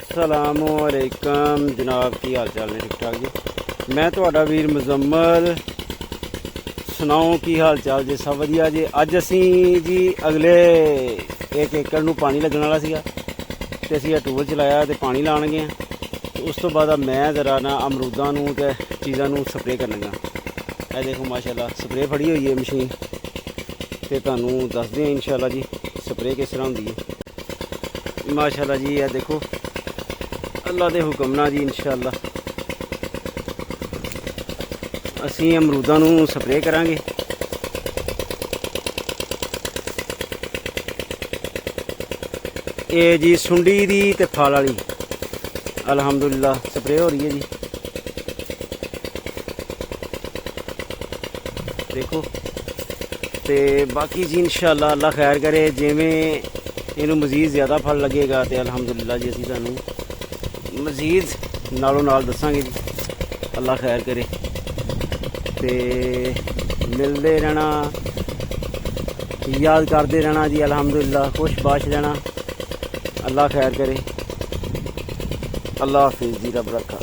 ਸਲਾਮੁਅਲੈਕਮ ਜਨਾਬ, ਕੀ ਹਾਲ ਚਾਲ ਨੇ? ਠੀਕ ਠਾਕ ਜੀ। ਮੈਂ ਤੁਹਾਡਾ ਵੀਰ ਮੁਜ਼ੰਮਲ। ਸੁਣਾਓ ਕੀ ਹਾਲ ਚਾਲ ਜੀ? ਸਭ ਵਧੀਆ ਜੀ। ਅੱਜ ਅਸੀਂ ਜੀ ਅਗਲੇ 1 ਏਕੜ ਨੂੰ ਪਾਣੀ ਲੱਗਣ ਵਾਲਾ ਸੀਗਾ ਤੇ ਅਸੀਂ ਇਹ ਟੂਲ ਚਲਾਇਆ ਤੇ ਪਾਣੀ ਲਾਉਣ ਗਏ। ਉਸ ਤੋਂ ਬਾਅਦ ਮੈਂ ਜ਼ਰਾ ਨਾ ਅਮਰੂਦਾਂ ਨੂੰ ਤੇ ਚੀਜ਼ਾਂ ਨੂੰ ਸਪਰੇਅ ਕਰਨੀਆਂ। ਇਹ ਦੇਖੋ ਮਾਸ਼ਾਅੱਲਾ ਸਪਰੇਅ ਫੜੀ ਹੋਈ ਹੈ ਮਸ਼ੀਨ ਤੇ ਤੁਹਾਨੂੰ ਦੱਸਦੇ ਹਾਂ ਇਨਸ਼ਾਅੱਲਾ ਜੀ ਸਪਰੇਅ ਕਿਸ ਤਰ੍ਹਾਂ ਹੁੰਦੀ ਹੈ। ਮਾਸ਼ਾਅੱਲਾ ਜੀ ਇਹ ਦੇਖੋ ਅੱਲਾ ਦੇ ਹੁਕਮ ਨਾਲ ਜੀ ਇਨਸ਼ਾਅੱਲਾ ਅਸੀਂ ਅਮਰੂਦਾਂ ਨੂੰ ਸਪਰੇਅ ਕਰਾਂਗੇ। ਇਹ ਜੀ ਸੁੰਡੀ ਦੀ ਤੇ ਫਲ ਵਾਲੀ ਅਲਹਮਦੁਲਿਲਾ ਸਪਰੇਅ ਹੋ ਰਹੀ ਹੈ ਜੀ। ਦੇਖੋ ਤੇ ਬਾਕੀ ਜੀ ਇਨਸ਼ਾਅੱਲਾ ਅੱਲਾ ਖੈਰ ਕਰੇ। ਜਿਵੇਂ ਇਹਨੂੰ ਮਜ਼ੀਦ ਜ਼ਿਆਦਾ ਫਲ ਲੱਗੇਗਾ ਤੇ ਅਲਹਮਦੁਲਿਲਾ ਜੀ ਅਸੀਂ ਤੁਹਾਨੂੰ ਮਜ਼ੀਦ ਨਾਲੋਂ ਨਾਲ ਦੱਸਾਂਗੇ ਜੀ। ਅੱਲਾ ਖੈਰ ਕਰੇ ਤੇ ਮਿਲਦੇ ਰਹਿਣਾ, ਯਾਦ ਕਰਦੇ ਰਹਿਣਾ ਜੀ। ਅਲਹਮਦੁਲਿਲਾ ਖੁਸ਼ ਬਾਸ਼ ਰਹਿਣਾ। ਅੱਲਾ ਖੈਰ ਕਰੇ। ਅੱਲਾ ਹਾਫਿਜ਼ ਜੀ, ਰੱਬ ਰੱਖਾ।